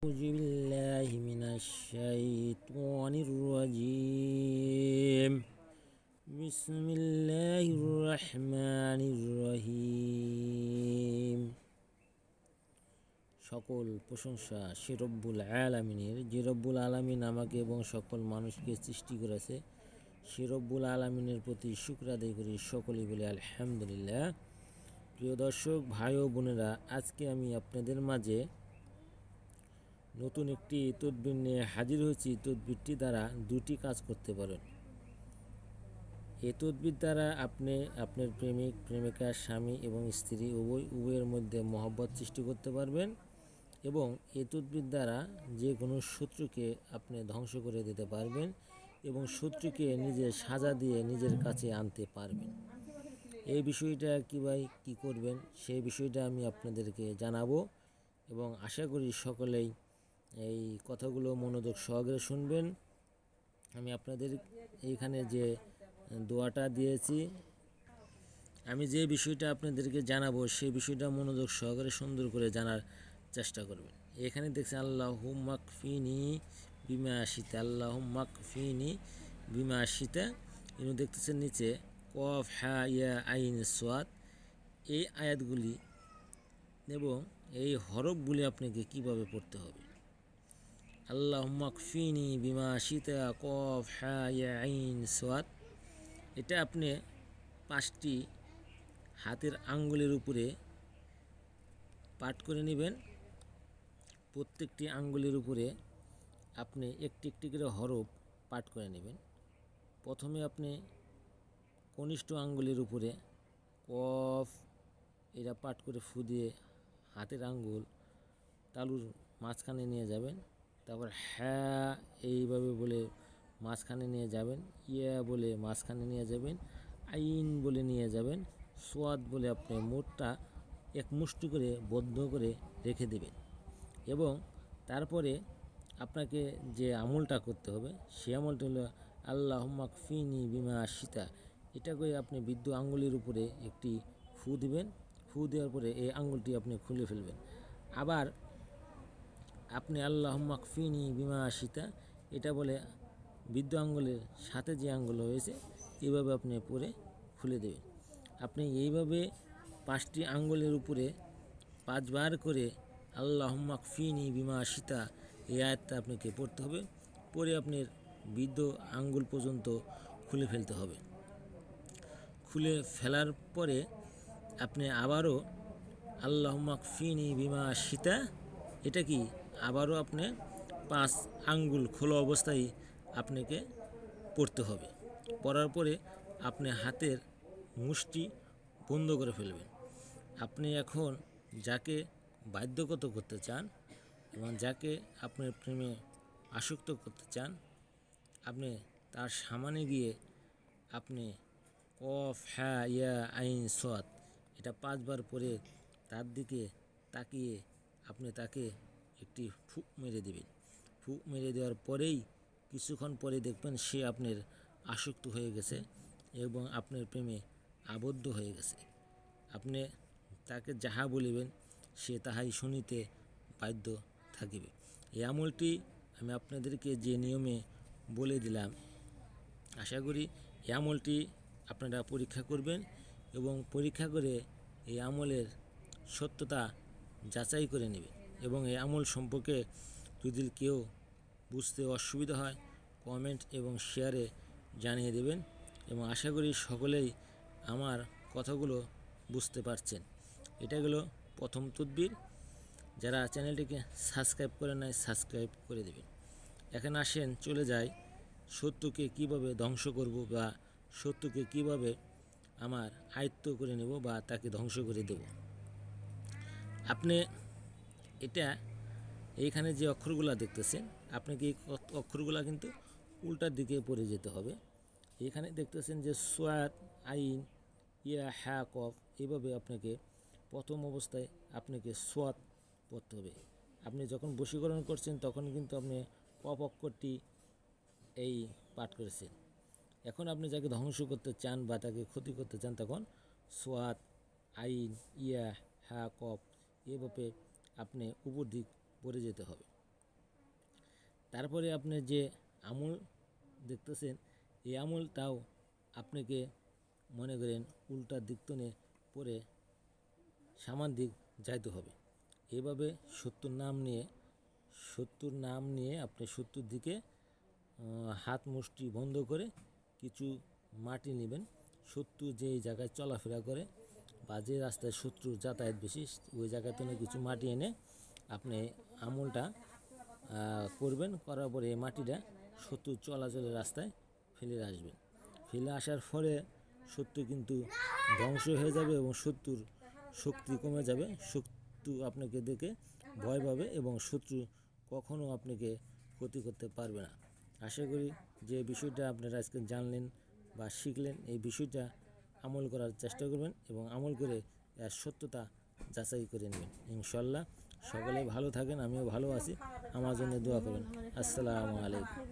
أعوذ بالله من الشيطان الرجيم بسم الله الرحمن الرحيم সকল প্রশংসা সে রব্বুল আলামিনের, যে রব্বুল আলামিন আমাকে এবং সকল মানুষকে সৃষ্টি করেছে। সে রব্বুল আলামিনের প্রতি শুকর আদায় করি, সকলেই বলে আলহামদুলিল্লাহ। প্রিয় দর্শক ভাই ও বোনেরা, আজকে আমি আপনাদের মাঝে নতুন একটি তদবির নিয়ে হাজির হয়েছি। তদবিরটি দ্বারা দুটি কাজ করতে পারেন। এই তদবির দ্বারা আপনি আপনার প্রেমিক প্রেমিকা, স্বামী এবং স্ত্রী উভয়ের মধ্যে মহব্বত সৃষ্টি করতে পারবেন এবং এই তদবির দ্বারা যে কোনো শত্রুকে আপনি ধ্বংস করে দিতে পারবেন এবং শত্রুকে নিজের সাজা দিয়ে নিজের কাছে আনতে পারবেন। এই বিষয়টা কীভাবে কী করবেন সেই বিষয়টা আমি আপনাদেরকে জানাবো এবং আশা করি সকলেই এই কথাগুলো মনোযোগ সহকারে শুনবেন। আমি আপনাদের এইখানে যে দোয়াটা দিয়েছি, আমি যে বিষয়টা আপনাদেরকে জানাবো সেই বিষয়টা মনোযোগ সহকারে সুন্দর করে জানার চেষ্টা করবেন। এখানে দেখছেন আল্লাহুম্মা কফিনি বিমা শিতা, আল্লাহুম্মা কফিনি বিমা শিতা। ইনি দেখতেছেন নিচে কফ হা ইয়া আইন সোয়াদ। এই আয়াতগুলি এবং এই হরফগুলি আপনাকে কিভাবে পড়তে হবে। আল্লাহুম্মা কফিনি বিমা শিতা কফ হা ইয়া আইন সোয়াদ। এটা আপনি 5টি হাতের আঙ্গুলের উপরে পাঠ করে নেবেন। প্রত্যেকটি আঙ্গুলের উপরে আপনি একটি একটি করে হরফ পাঠ করে নেবেন। প্রথমে আপনি কনিষ্ঠ আঙ্গুলের উপরে কফ এটা পাঠ করে ফু দিয়ে হাতের আঙ্গুল তালুর মাঝখানে নিয়ে যাবেন। তারপর হ্যাঁ এইভাবে বলে মাঝখানে নিয়ে যাবেন, ইয়া বলে মাঝখানে নিয়ে যাবেন, আইন বলে নিয়ে যাবেন, সোয়াদ বলে আপনি মুখটা এক মুষ্টি করে বদ্ধ করে রেখে দেবেন এবং তারপরে আপনাকে যে আমলটা করতে হবে সেই আমলটা হলো আল্লাহুম্মা কফিনি বিমা শিতা। এটা করে আপনি বৃদ্ধ আঙ্গুলের উপরে একটি ফু দিবেন। ফু দেওয়ার পরে এই আঙ্গুলটি আপনি খুলে ফেলবেন। আবার আপনি আল্লাহুম্মা কফিনি বিমা শিতা এটা বলে বৃদ্ধ আঙ্গুলের সাথে যে আঙ্গুল হয়েছে এইভাবে আপনি পরে খুলে দেবেন। আপনি এইভাবে 5টি আঙ্গুলের উপরে 5 বার করে আল্লাহুম্মা কফিনি বিমা শিতা এই আয়াতটা আপনাকে পড়তে হবে। পরে আপনার বৃদ্ধ আঙ্গুল পর্যন্ত খুলে ফেলতে হবে। খুলে ফেলার পরে আপনি আবারও আল্লাহুম্মা কফিনি বিমা শিতা এটা কি আবারও আপনি 5 আঙ্গুল খোলা অবস্থায় আপনাকে পড়তে হবে। পড়ার পরে আপনি হাতের মুষ্টি বন্ধ করে ফেলবেন। আপনি এখন যাকে বাধ্যগত করতে চান এবং যাকে আপনার প্রেমে আসক্ত করতে চান, আপনি তার সামনে গিয়ে আপনি কফ হ্যা ইয়া আইন সোয়াদ এটা 5 বার পরে তার দিকে তাকিয়ে আপনি তাকে একটি ফুঁক মেরে দেবেন। ফুঁক মেরে দেওয়ার পরেই কিছুক্ষণ পরে দেখবেন সে আপনার আসক্ত হয়ে গেছে এবং আপনার প্রেমে আবদ্ধ হয়ে গেছে। আপনি তাকে যাহা বলিবেন সে তাহাই শুনিতে বাধ্য থাকিবে। এই আমলটি আমি আপনাদেরকে যে নিয়মে বলে দিলাম, আশা করি এই আমলটি আপনারা পরীক্ষা করবেন এবং পরীক্ষা করে এই আমলের সত্যতা যাচাই করে নেবেন এবং এই আমল সম্পর্কে যদি কেউ বুঝতে অসুবিধা হয় কমেন্ট এবং শেয়ারে জানিয়ে দেবেন এবং আশা করি সকলেই আমার কথাগুলো বুঝতে পারছেন। এটা গেলো প্রথম তদবির। যারা চ্যানেলটিকে সাবস্ক্রাইব করে নাই সাবস্ক্রাইব করে দেবেন। এখন আসেন চলে যাই শত্রুকে কিভাবে ধ্বংস করব বা শত্রুকে কিভাবে আমার আয়ত্ত করে নেব বা তাকে ধ্বংস করে দেব। আপনি এটা এইখানে যে অক্ষরগুলো দেখতেছেন আপনাকে এই অক্ষরগুলো কিন্তু উল্টার দিকে পড়ে যেতে হবে। এখানে দেখতেছেন যে সোয়াদ আইন ইয়া হ্যা কফ এইভাবে আপনাকে প্রথম অবস্থায় আপনাকে সোয়াদ পড়তে হবে। আপনি যখন বশীকরণ করছেন তখন কিন্তু আপনি কফ অক্ষরটি এই পাঠ করেছেন। এখন আপনি যাকে ধ্বংস করতে চান বা তাকে ক্ষতি করতে চান তখন সোয়াদ আইন ইয়া হ্যা কফ এভাবে আপনি উপর দিক পড়ে যেতে হবে। তারপরে আপনি যে আমল দেখতেছেন, এই আমলটাও আপনাকে মনে করেন উল্টা দিকতনে পরে সামান দিক যাইতে হবে। এভাবে 70 নাম নিয়ে আপনি 70 দিকে হাত মুষ্টি বন্ধ করে কিছু মাটি নেবেন। শত্রু যেই জায়গায় চলাফেরা করে বা যে রাস্তায় শত্রুর যাতায়াত বেশি, ওই জায়গাতে কিছু মাটি এনে আপনি আমলটা করবেন। করার পরে এই মাটিটা শত্রুর চলাচলের রাস্তায় ফেলে আসবেন। ফেলে আসার পরে শত্রু কিন্তু ধ্বংস হয়ে যাবে এবং শত্রুর শক্তি কমে যাবে। শত্রু আপনাকে দেখে ভয় পাবে এবং শত্রু কখনো আপনাকে ক্ষতি করতে পারবে না। আশা করি যে বিষয়টা আপনারা আজকে জানলেন বা শিখলেন, এই বিষয়টা আমল করার চেষ্টা করবেন এবং আমল করে এর সত্যতা যাচাই করে নেবেন। ইনশাল্লাহ সকলে ভালো থাকেন, আমিও ভালো আছি। আমার জন্য দোয়া করবেন। আসসালামু আলাইকুম।